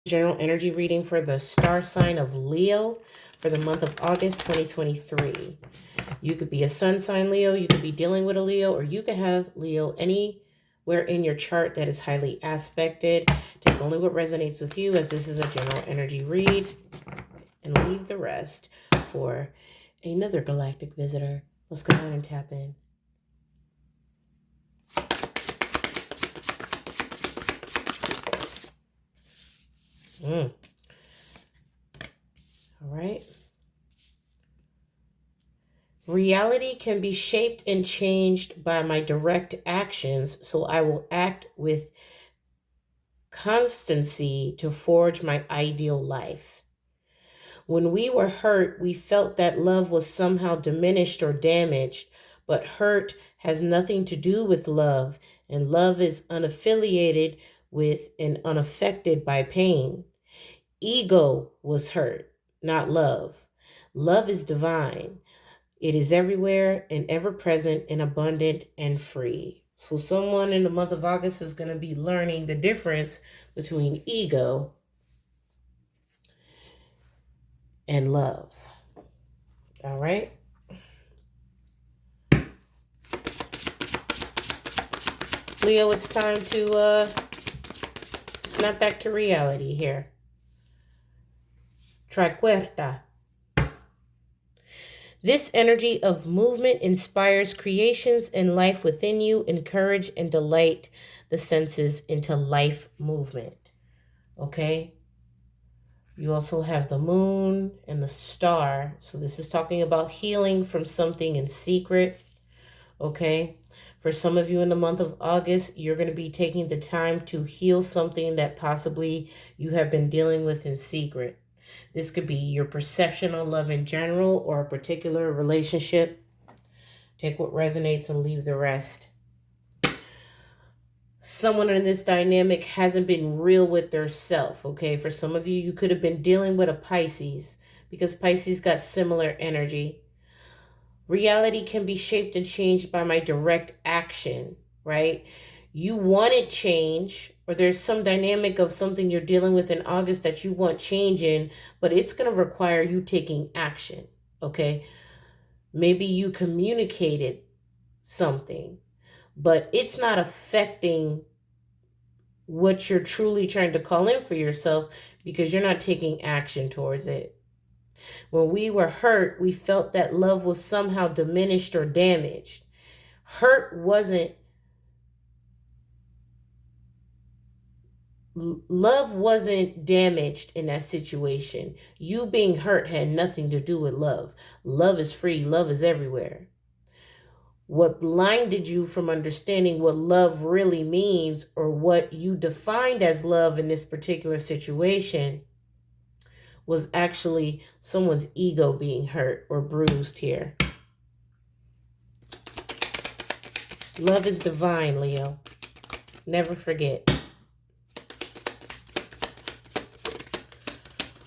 General energy reading for the star sign of Leo for the month of August 2023. You could be a sun sign Leo, you could be dealing with a Leo, or you could have Leo anywhere in your chart that is highly aspected. Take only what resonates with you, as this is a general energy read, and leave the rest for another galactic visitor. Let's go ahead and tap in. All right. Reality can be shaped and changed by my direct actions, so I will act with constancy to forge my ideal life. When we were hurt, we felt that love was somehow diminished or damaged, but hurt has nothing to do with love, and love is unaffiliated with and unaffected by pain. Ego was hurt, not love. Love is divine. It is everywhere and ever present and abundant and free. So someone in the month of August is going to be learning the difference between ego and love. All right. Leo, it's time to snap back to reality here. Triquerta. This energy of movement inspires creations and life within you, encourage and delight the senses into life movement. Okay? You also have the moon and the star. So this is talking about healing from something in secret. Okay? For some of you in the month of August, you're going to be taking the time to heal something that possibly you have been dealing with in secret. This could be your perception on love in general or a particular relationship. Take what resonates and leave the rest. Someone in this dynamic hasn't been real with their self, okay? For some of you, you could have been dealing with a Pisces because Pisces got similar energy. Reality can be shaped and changed by my direct action, right? You wanted change, or there's some dynamic of something you're dealing with in August that you want change in, but it's going to require you taking action, okay? Maybe you communicated something, but it's not affecting what you're truly trying to call in for yourself because you're not taking action towards it. When we were hurt, we felt that love was somehow diminished or damaged. Love wasn't damaged in that situation. You being hurt had nothing to do with love. Love is free. Love is everywhere. What blinded you from understanding what love really means, or what you defined as love in this particular situation, was actually someone's ego being hurt or bruised here. Love is divine, Leo. Never forget.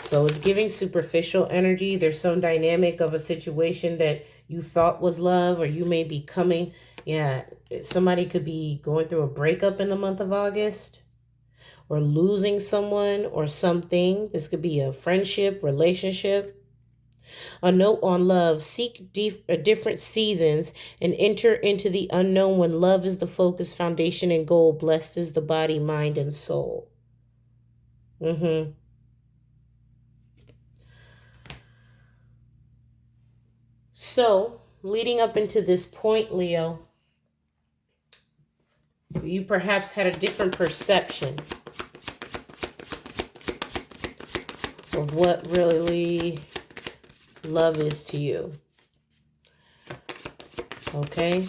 So it's giving superficial energy. There's some dynamic of a situation that you thought was love, or you may be coming. Yeah, somebody could be going through a breakup in the month of August, or losing someone or something. This could be a friendship, relationship. A note on love: seek different seasons and enter into the unknown when love is the focus, foundation, and goal. Blessed is the body, mind, and soul. So, leading up into this point, Leo, you perhaps had a different perception of what really love is to you. Okay?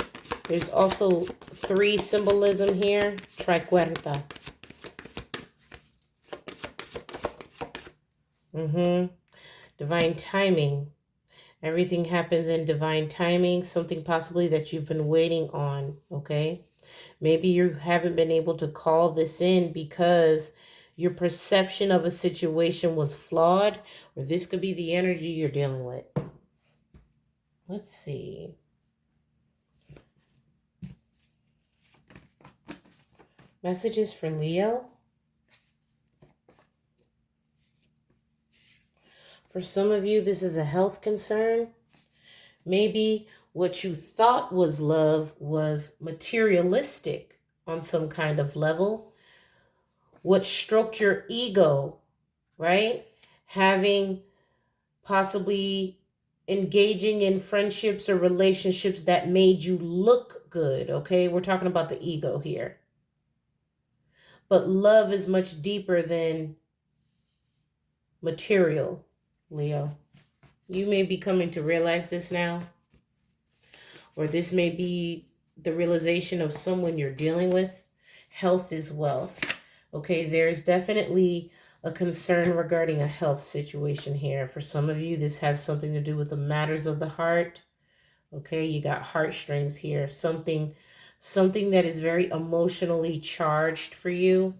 There's also 3 symbolism here. Triquerta. Divine timing. Everything happens in divine timing. Something possibly that you've been waiting on. Okay? Maybe you haven't been able to call this in because your perception of a situation was flawed, or this could be the energy you're dealing with. Let's see. Messages for Leo. For some of you, this is a health concern. Maybe what you thought was love was materialistic on some kind of level. What stroked your ego, right? Having possibly engaging in friendships or relationships that made you look good, okay? We're talking about the ego here. But love is much deeper than material, Leo. You may be coming to realize this now, or this may be the realization of someone you're dealing with. Health is wealth. Okay, there's definitely a concern regarding a health situation here. For some of you, this has something to do with the matters of the heart. Okay, you got heartstrings here. Something that is very emotionally charged for you.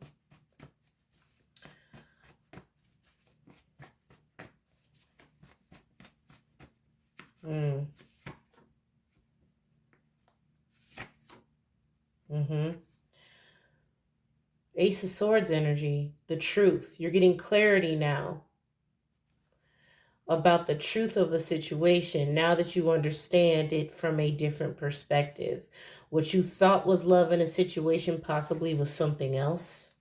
Ace of Swords energy, the truth. You're getting clarity now about the truth of a situation now that you understand it from a different perspective. What you thought was love in a situation possibly was something else.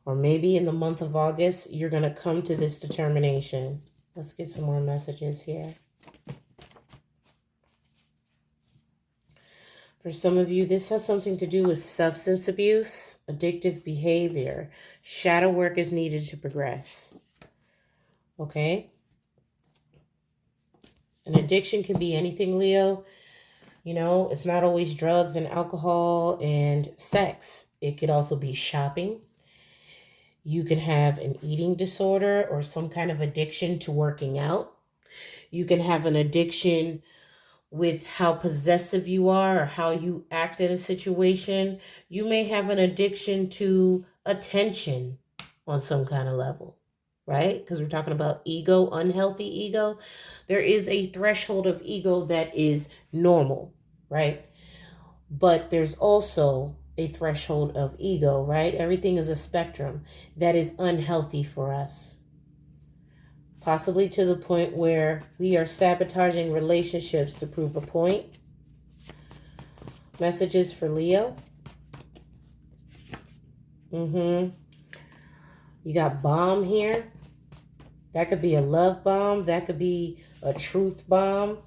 Or maybe in the month of August, you're going to come to this determination. Let's get some more messages here. For some of you, this has something to do with substance abuse, addictive behavior. Shadow work is needed to progress. Okay? An addiction can be anything, Leo. You know, it's not always drugs and alcohol and sex. It could also be shopping. You can have an eating disorder or some kind of addiction to working out. You can have an addiction with how possessive you are or how you act in a situation. You may have an addiction to attention on some kind of level, right? Because we're talking about ego, unhealthy ego. There is a threshold of ego that is normal, right? But there's also a threshold of ego, right? Everything is a spectrum that is unhealthy for us. Possibly to the point where we are sabotaging relationships to prove a point. Messages for Leo. You got bomb here. That could be a love bomb. That could be a truth bomb.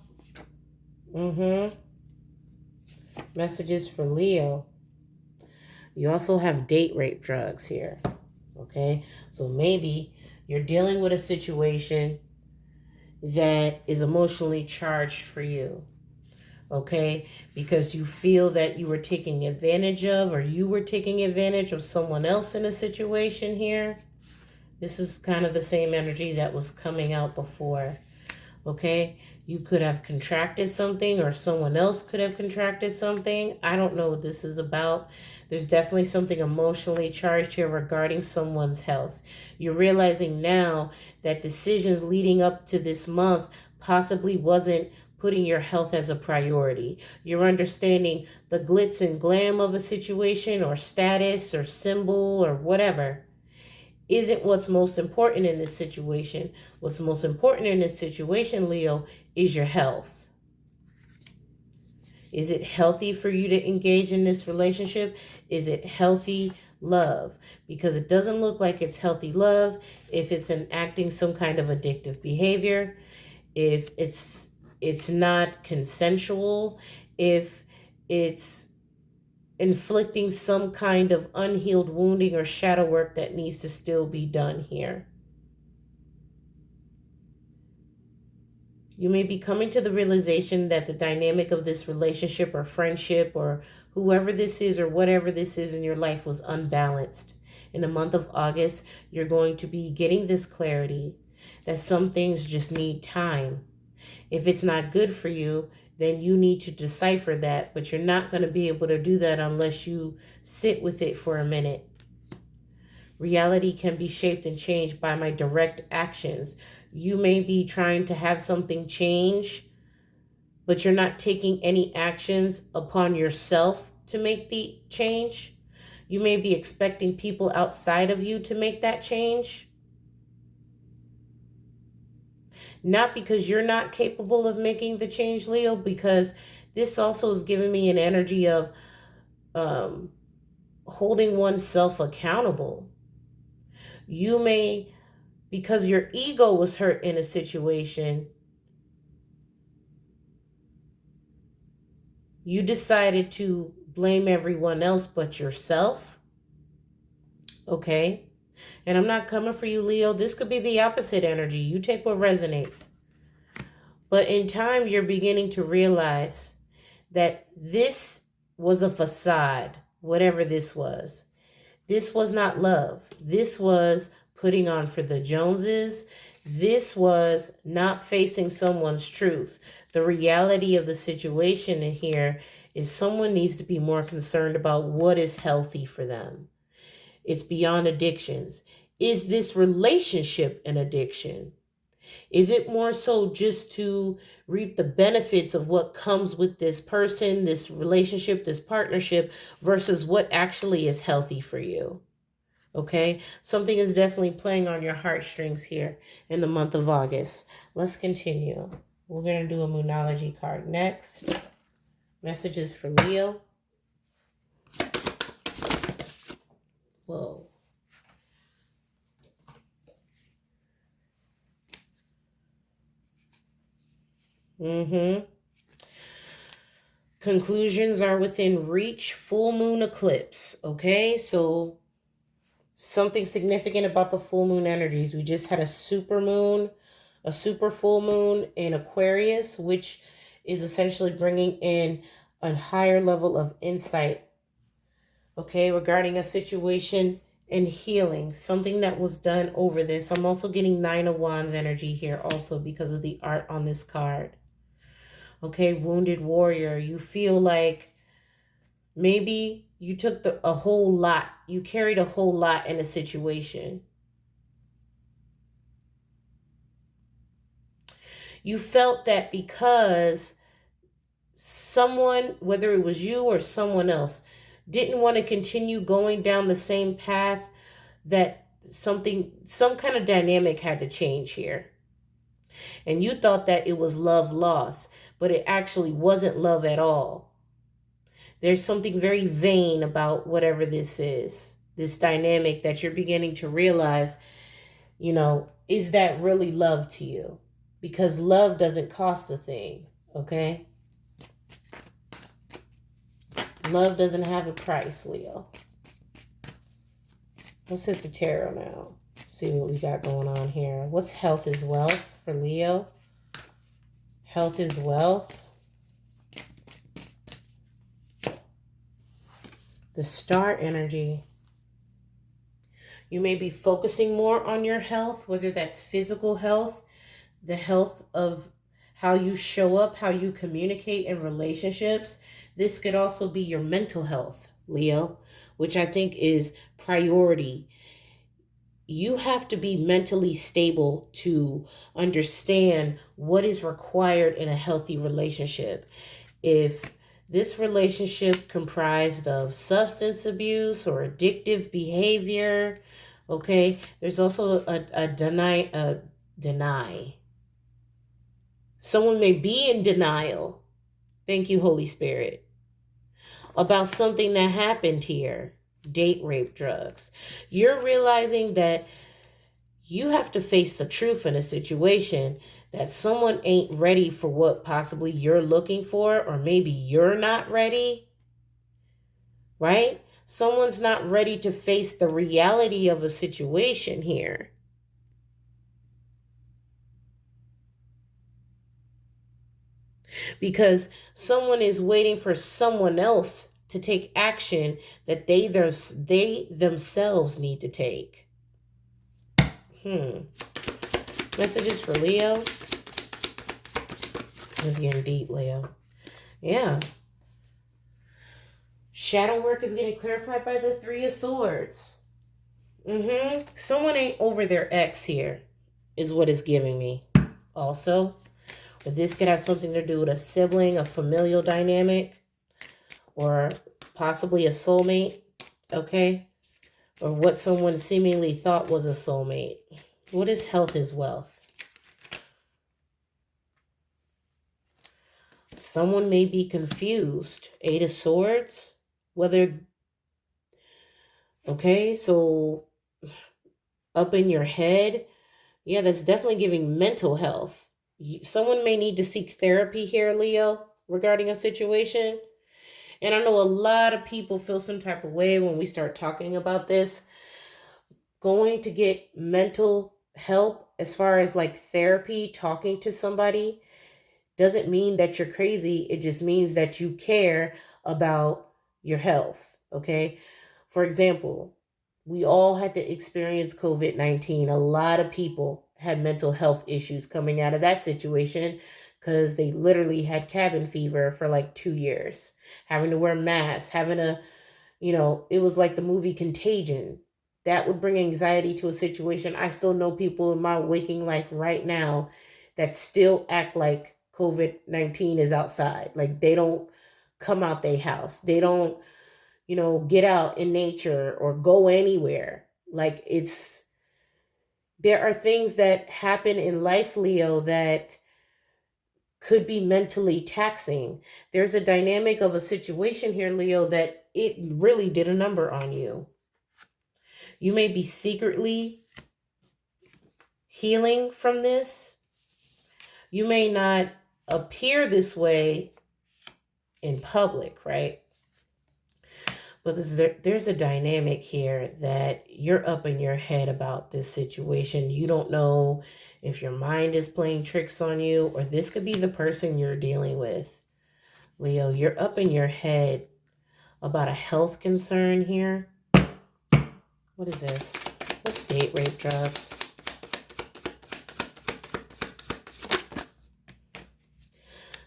Messages for Leo. You also have date rape drugs here. Okay, so maybe you're dealing with a situation that is emotionally charged for you. Okay, because you feel that you were taking advantage of, or you were taking advantage of someone else in a situation here. This is kind of the same energy that was coming out before. Okay, you could have contracted something, or someone else could have contracted something. I don't know what this is about. There's definitely something emotionally charged here regarding someone's health. You're realizing now that decisions leading up to this month possibly wasn't putting your health as a priority. You're understanding the glitz and glam of a situation or status or symbol or whatever isn't what's most important in this situation. What's most important in this situation, Leo, is your health. Is it healthy for you to engage in this relationship? Is it healthy love? Because it doesn't look like it's healthy love if it's enacting some kind of addictive behavior, if it's not consensual, if it's inflicting some kind of unhealed wounding or shadow work that needs to still be done here. You may be coming to the realization that the dynamic of this relationship or friendship or whoever this is or whatever this is in your life was unbalanced. In the month of August, you're going to be getting this clarity that some things just need time. If it's not good for you, then you need to decipher that, but you're not going to be able to do that unless you sit with it for a minute. Reality can be shaped and changed by my direct actions. You may be trying to have something change, but you're not taking any actions upon yourself to make the change. You may be expecting people outside of you to make that change. Not because you're not capable of making the change, Leo, because this also is giving me an energy of um, holding oneself accountable. You may, because your ego was hurt in a situation, you decided to blame everyone else but yourself. Okay? And I'm not coming for you, Leo. This could be the opposite energy. You take what resonates. But in time, you're beginning to realize that this was a facade, whatever this was. This was not love. This was putting on for the Joneses. This was not facing someone's truth. The reality of the situation in here is someone needs to be more concerned about what is healthy for them. It's beyond addictions. Is this relationship an addiction? Is it more so just to reap the benefits of what comes with this person, this relationship, this partnership, versus what actually is healthy for you? Okay, something is definitely playing on your heartstrings here in the month of August. Let's continue. We're going to do a Moonology card next. Messages for Leo. Whoa. Conclusions are within reach. Full moon eclipse. Okay, so something significant about the full moon energies. We just had a super moon, a super full moon in Aquarius, which is essentially bringing in a higher level of insight, okay, regarding a situation and healing, something that was done over this. I'm also getting Nine of Wands energy here also because of the art on this card. Okay, wounded warrior. You feel like maybe you took a whole lot. You carried a whole lot in a situation. You felt that because someone, whether it was you or someone else, didn't want to continue going down the same path, that some kind of dynamic had to change here. And you thought that it was love lost, but it actually wasn't love at all. There's something very vain about whatever this is, this dynamic that you're beginning to realize, is that really love to you? Because love doesn't cost a thing, okay? Love doesn't have a price, Leo. Let's hit the tarot now. See what we got going on here. What's health is wealth for Leo? Health is wealth. The star energy. You may be focusing more on your health, whether that's physical health, the health of how you show up, how you communicate in relationships. This could also be your mental health, Leo, which I think is priority. You have to be mentally stable to understand what is required in a healthy relationship. If this relationship comprised of substance abuse or addictive behavior, okay, there's also a deny. Someone may be in denial. Thank you, Holy Spirit. About something that happened here. Date rape, drugs. You're realizing that you have to face the truth in a situation, that someone ain't ready for what possibly you're looking for, or maybe you're not ready, right? Someone's not ready to face the reality of a situation here. Because someone is waiting for someone else to take action that they themselves need to take. Messages for Leo. This is getting deep, Leo. Yeah. Shadow work is getting clarified by the Three of Swords. Someone ain't over their ex here, is what it's giving me. Also, but this could have something to do with a sibling, a familial dynamic, or possibly a soulmate, okay? Or what someone seemingly thought was a soulmate. What is health is wealth? Someone may be confused. Eight of Swords, whether, okay, so up in your head, yeah, that's definitely giving mental health. Someone may need to seek therapy here, Leo, regarding a situation. And I know a lot of people feel some type of way when we start talking about this. Going to get mental help as far as like therapy, talking to somebody, doesn't mean that you're crazy. It just means that you care about your health. Okay. For example, we all had to experience COVID-19. A lot of people had mental health issues coming out of that situation because they literally had cabin fever for like 2 years, having to wear masks, having to, it was like the movie Contagion. That would bring anxiety to a situation. I still know people in my waking life right now that still act like COVID-19 is outside. Like they don't come out their house. They don't, get out in nature or go anywhere. Like there are things that happen in life, Leo, that could be mentally taxing. There's a dynamic of a situation here, Leo, that it really did a number on you. You may be secretly healing from this. You may not appear this way in public, right? But there's a dynamic here that you're up in your head about this situation. You don't know if your mind is playing tricks on you, or this could be the person you're dealing with. Leo, you're up in your head about a health concern here. What is this? What's date rape drugs?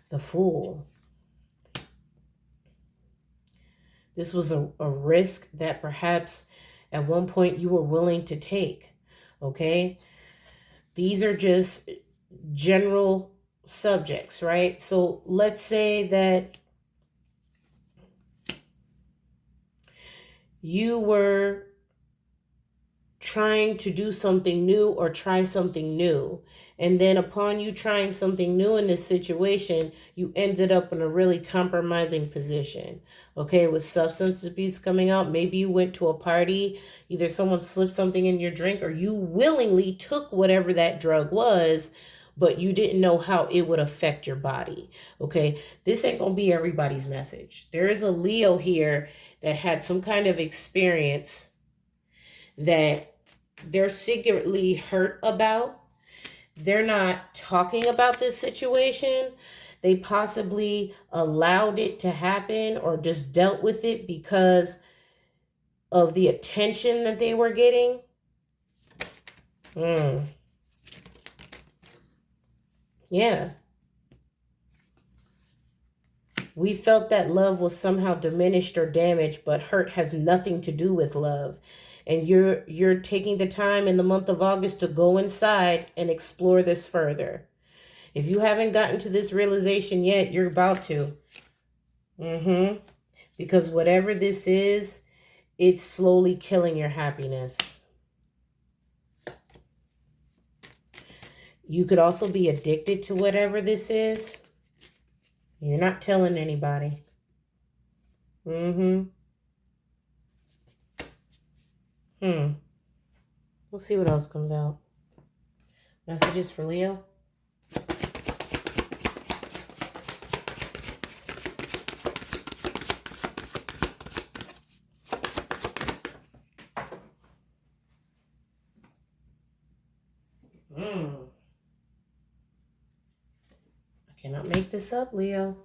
The Fool. This was a risk that perhaps at one point you were willing to take. Okay? These are just general subjects, right? So let's say that you were trying to do something new or try something new. And then upon you trying something new in this situation, you ended up in a really compromising position. Okay, with substance abuse coming out, maybe you went to a party, either someone slipped something in your drink or you willingly took whatever that drug was, but you didn't know how it would affect your body. Okay, this ain't gonna be everybody's message. There is a Leo here that had some kind of experience that they're secretly hurt about. They're not talking about this situation. They possibly allowed it to happen or just dealt with it because of the attention that they were getting. Yeah. We felt that love was somehow diminished or damaged, but hurt has nothing to do with love. And you're taking the time in the month of August to go inside and explore this further. If you haven't gotten to this realization yet, you're about to. Because whatever this is, it's slowly killing your happiness. You could also be addicted to whatever this is. You're not telling anybody. We'll see what else comes out. Messages for Leo. I cannot make this up, Leo.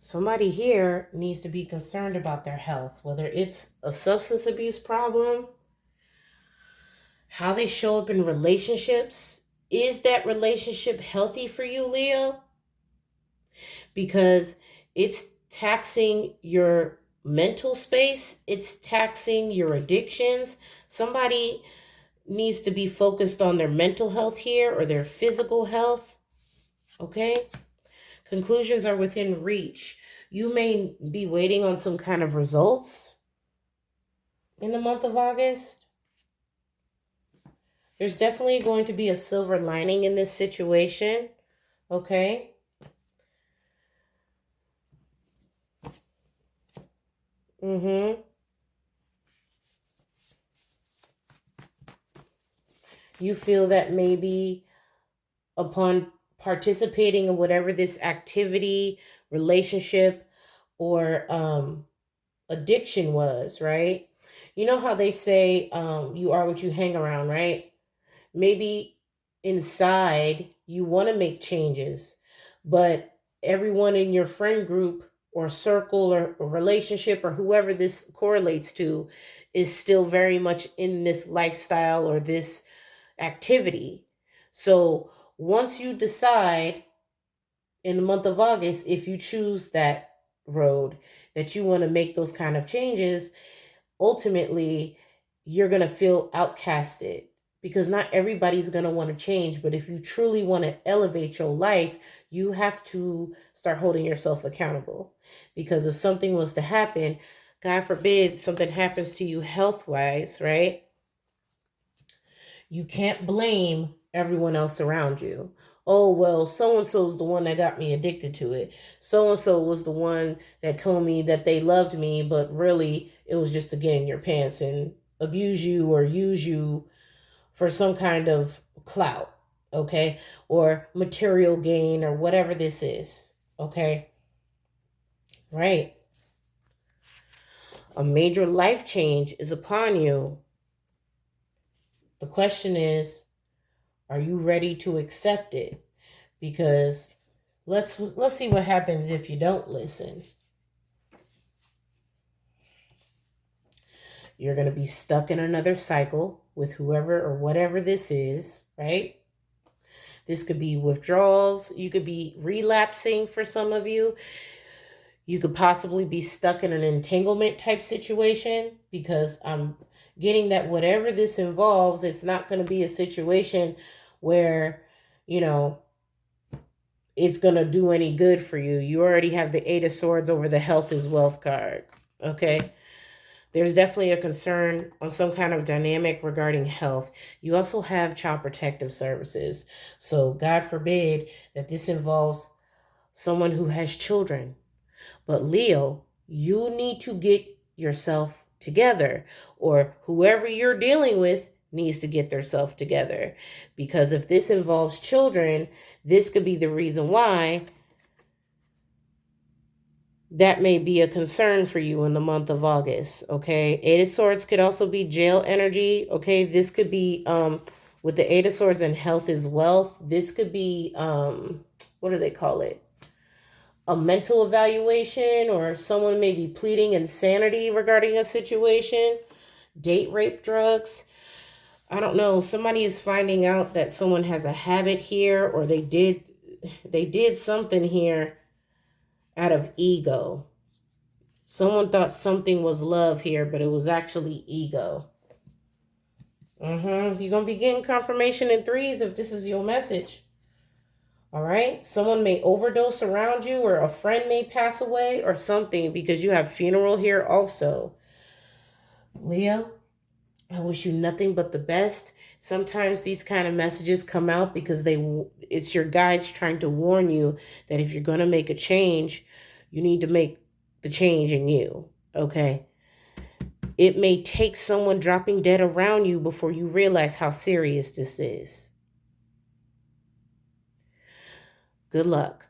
Somebody here needs to be concerned about their health, whether it's a substance abuse problem, how they show up in relationships. Is that relationship healthy for you, Leo? Because it's taxing your mental space, it's taxing your addictions. Somebody needs to be focused on their mental health here or their physical health. Okay? Conclusions are within reach. You may be waiting on some kind of results in the month of August. There's definitely going to be a silver lining in this situation. Okay? Mm-hmm. You feel that maybe upon participating in whatever this activity, relationship, or addiction was, right? You know how they say you are what you hang around, right? Maybe inside you want to make changes, but everyone in your friend group or circle or relationship or whoever this correlates to is still very much in this lifestyle or this activity. So once you decide in the month of August, if you choose that road, that you want to make those kind of changes, ultimately you're going to feel outcasted because not everybody's going to want to change. But if you truly want to elevate your life, you have to start holding yourself accountable. Because if something was to happen, God forbid something happens to you health wise, right? You can't blame everyone else around you. Oh, well, so and so's the one that got me addicted to it. So and so was the one that told me that they loved me, but really it was just to get in your pants and abuse you or use you for some kind of clout, okay? Or material gain or whatever this is, okay? Right. A major life change is upon you. The question is, are you ready to accept it? Because let's see what happens if you don't listen. You're going to be stuck in another cycle with whoever or whatever this is, right? This could be withdrawals. You could be relapsing for some of you. You could possibly be stuck in an entanglement type situation because I'm getting that whatever this involves, it's not going to be a situation where, you know, it's going to do any good for you. You already have the Eight of Swords over the Health is Wealth card. Okay. There's definitely a concern on some kind of dynamic regarding health. You also have child protective services. So God forbid that this involves someone who has children. But Leo, you need to get yourself together, or whoever you're dealing with needs to get themselves together. Because if this involves children, this could be the reason why that may be a concern for you in the month of August. Okay. Eight of Swords could also be jail energy. Okay. This could be with the Eight of Swords and health is wealth. This could be what do they call it? A mental evaluation, or someone may be pleading insanity regarding a situation. Date rape, drugs. I don't know. Somebody is finding out that someone has a habit here, or they did something here out of ego. Someone thought something was love here, but it was actually ego. You're going to be getting confirmation in threes if this is your message. All right. Someone may overdose around you, or a friend may pass away, or something, because you have funeral here also. Leo, I wish you nothing but the best. Sometimes these kind of messages come out because it's your guides trying to warn you that if you're going to make a change, you need to make the change in you. Okay. It may take someone dropping dead around you before you realize how serious this is. Good luck.